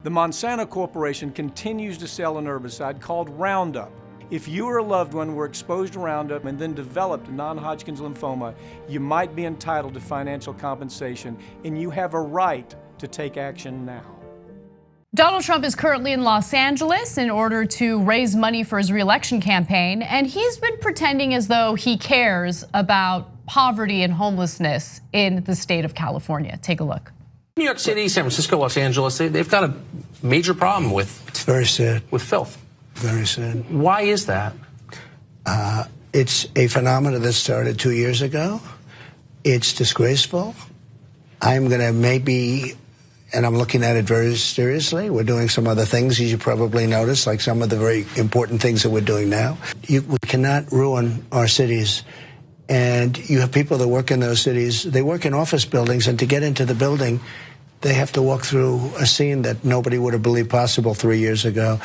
The Monsanto Corporation continues to sell an herbicide called Roundup. If you or a loved one were exposed to Roundup and then developed non-Hodgkin's lymphoma, you might be entitled to financial compensation, and you have a right to take action now. Donald Trump is currently in Los Angeles in order to raise money for his re-election campaign, and he's been pretending as though he cares about poverty and homelessness in the state of California. Take a look. New York City, San Francisco, Los Angeles, they've got a major problem with It's very sad. With filth. Very sad. Why is that? It's a phenomenon that started 2 years ago. It's disgraceful. I'm going to maybe, and I'm looking at it very seriously. We're doing some other things, as you probably noticed, like some of the very important things that we're doing now. We cannot ruin our cities. And you have people that work in those cities. They work in office buildings, and to get into the building, they have to walk through a scene that nobody would have believed possible 3 years ago.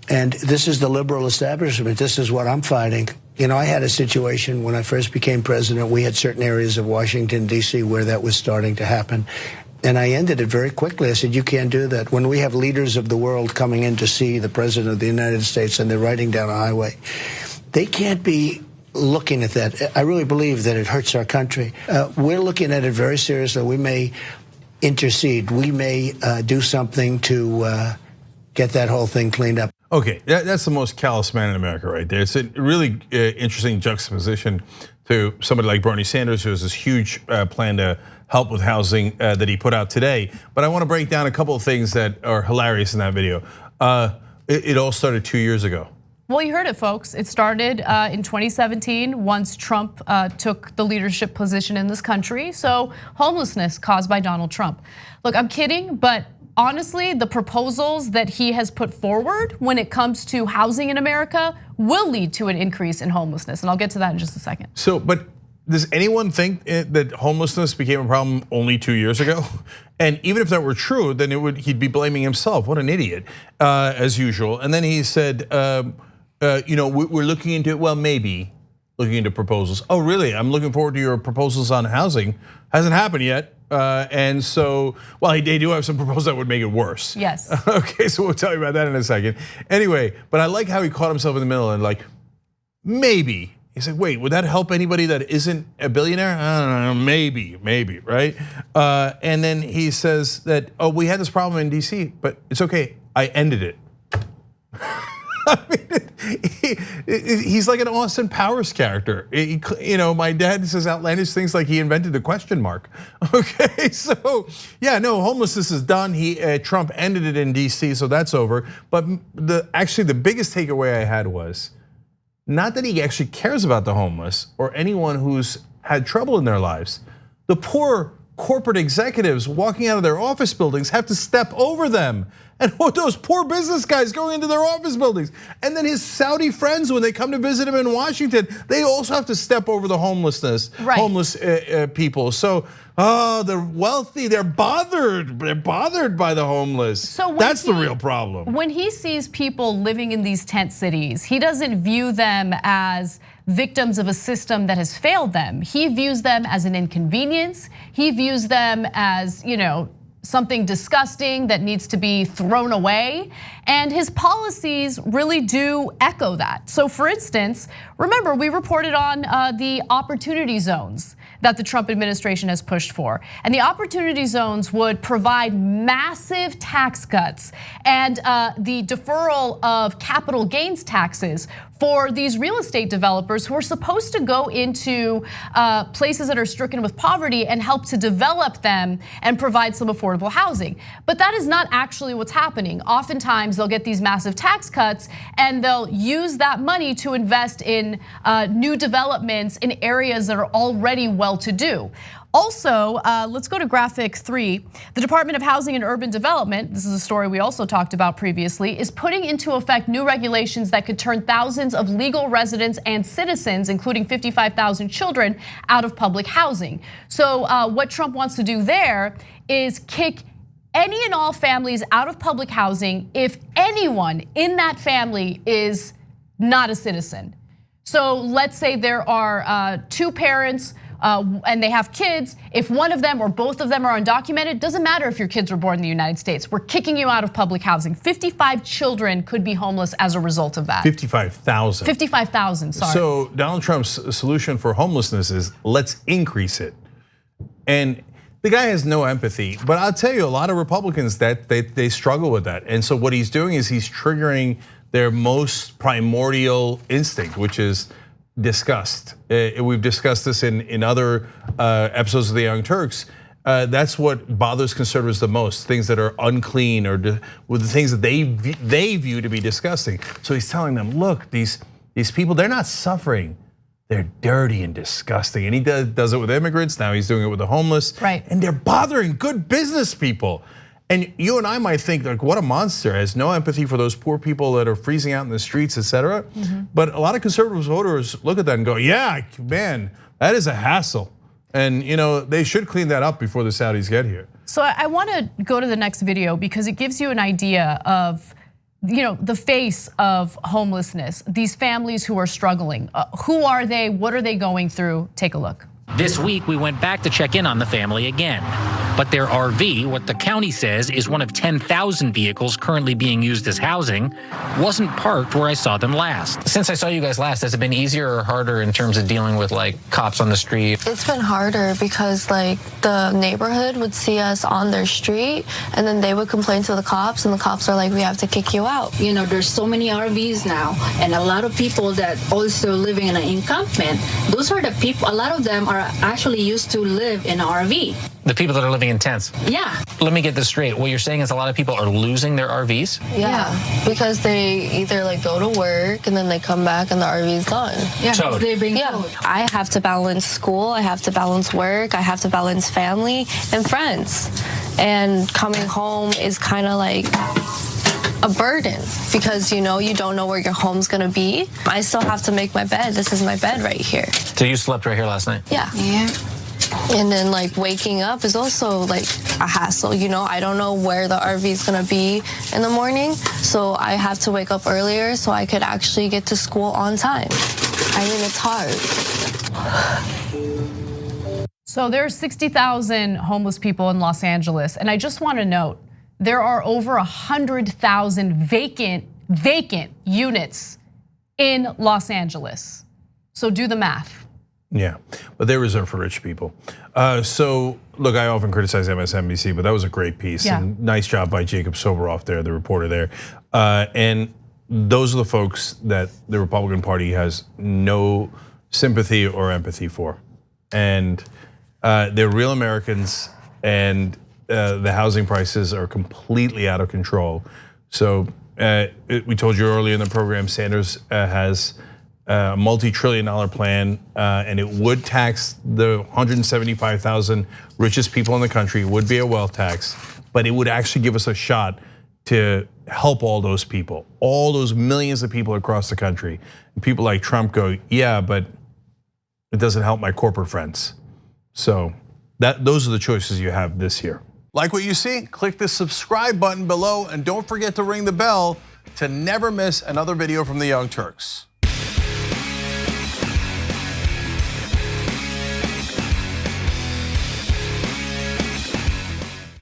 And this is the liberal establishment. This is what I'm fighting. You know, I had a situation when I first became president. We had certain areas of Washington, D.C. where that was starting to happen. And I ended it very quickly. I said, you can't do that. When we have leaders of the world coming in to see the president of the United States and they're riding down a highway, they can't be looking at that. I really believe that it hurts our country. We're looking at it very seriously. We may intercede. We may do something to get that whole thing cleaned up. Okay, that's the most callous man in America right there. It's a really interesting juxtaposition to somebody like Bernie Sanders, who has this huge plan to help with housing that he put out today. But I want to break down a couple of things that are hilarious in that video. It all started 2 years ago. Well, you heard it, folks. It started in 2017 once Trump took the leadership position in this country. So homelessness caused by Donald Trump. Look, I'm kidding, but honestly, the proposals that he has put forward when it comes to housing in America will lead to an increase in homelessness. And I'll get to that in just a second. So, but does anyone think that homelessness became a problem only 2 years ago? And even if that were true, then he'd be blaming himself. What an idiot, as usual. And then he said, we're looking into it. Well, maybe looking into proposals. Oh, really? I'm looking forward to your proposals on housing. Hasn't happened yet. And so, well, they do have some proposals that would make it worse. Yes. Okay, so we'll tell you about that in a second. Anyway, but I like how he caught himself in the middle and like, maybe. He said, wait, would that help anybody that isn't a billionaire? I don't know, maybe, right? And then he says that, oh, we had this problem in DC, but it's okay, I ended it. I mean, he's like an Austin Powers character. My dad says outlandish things like he invented the question mark. Okay, so yeah, no, homelessness is done. Trump ended it in DC, so that's over. But actually, the biggest takeaway I had was not that he actually cares about the homeless or anyone who's had trouble in their lives. The poor corporate executives walking out of their office buildings have to step over them. And those poor business guys going into their office buildings. And then his Saudi friends, when they come to visit him in Washington, they also have to step over the homeless people. So, the wealthy, they're bothered by the homeless. So that's the real problem. When he sees people living in these tent cities, he doesn't view them as victims of a system that has failed them. He views them as an inconvenience. He views them as, something disgusting that needs to be thrown away. And his policies really do echo that. So for instance, remember we reported on the opportunity zones that the Trump administration has pushed for. And the opportunity zones would provide massive tax cuts and the deferral of capital gains taxes for these real estate developers who are supposed to go into places that are stricken with poverty and help to develop them and provide some affordable housing. But that is not actually what's happening. Oftentimes they'll get these massive tax cuts and they'll use that money to invest in new developments in areas that are already well-to-do. Also, let's go to graphic 3. The Department of Housing and Urban Development, this is a story we also talked about previously, is putting into effect new regulations that could turn thousands of legal residents and citizens, including 55,000 children, out of public housing. So what Trump wants to do there is kick any and all families out of public housing if anyone in that family is not a citizen. So let's say there are 2 parents and they have kids, if one of them or both of them are undocumented, doesn't matter if your kids were born in the United States. We're kicking you out of public housing. 55 children could be homeless as a result of that. 55,000. 55,000, sorry. So Donald Trump's solution for homelessness is let's increase it. And the guy has no empathy, but I'll tell you, a lot of Republicans that they struggle with that. And so what he's doing is he's triggering their most primordial instinct, which is disgust. We've discussed this in other episodes of the Young Turks. That's what bothers conservatives the most, things that are unclean or with the things that they view to be disgusting. So he's telling them, look, these people, they're not suffering. They're dirty and disgusting. And he does it with immigrants. Now he's doing it with the homeless. Right. And they're bothering good business people. And you and I might think, like, what a monster, has no empathy for those poor people that are freezing out in the streets, et cetera. But a lot of conservative voters look at that and go, yeah, man, that is a hassle. And they should clean that up before the Saudis get here. So I want to go to the next video because it gives you an idea of the face of homelessness, these families who are struggling. Who are they? What are they going through? Take a look. This week, we went back to check in on the family again. But their RV, what the county says is one of 10,000 vehicles currently being used as housing, wasn't parked where I saw them last. Since I saw you guys last, has it been easier or harder in terms of dealing with cops on the street? It's been harder because the neighborhood would see us on their street and then they would complain to the cops and the cops are like, we have to kick you out. There's so many RVs now and a lot of people that also living in an encampment. Those are the people, a lot of them are actually used to live in an RV. The people that are living in tents? Yeah. Let me get this straight. What you're saying is a lot of people are losing their RVs? Yeah. Because they either go to work and then they come back and the RV's gone. Yeah, so they bring food. I have to balance school, I have to balance work, I have to balance family and friends. And coming home is kind of like a burden because you don't know where your home's gonna be. I still have to make my bed. This is my bed right here. So you slept right here last night? Yeah. And then waking up is also a hassle. I don't know where the RV is gonna be in the morning, so I have to wake up earlier so I could actually get to school on time. It's hard. So there's 60,000 homeless people in Los Angeles, and I just want to note there are over 100,000 vacant units in Los Angeles. So do the math. Yeah, but they're reserved for rich people. So look, I often criticize MSNBC, but that was a great piece. Yeah. And nice job by Jacob Soboroff there, the reporter there. And those are the folks that the Republican Party has no sympathy or empathy for. And they're real Americans, and the housing prices are completely out of control. So we told you earlier in the program, Sanders has a multi-trillion-dollar plan, and it would tax the 175,000 richest people in the country. It would be a wealth tax, but it would actually give us a shot to help all those people, all those millions of people across the country. And people like Trump go, yeah, but it doesn't help my corporate friends. So those are the choices you have this year. Like what you see? Click the subscribe button below, and don't forget to ring the bell to never miss another video from the Young Turks.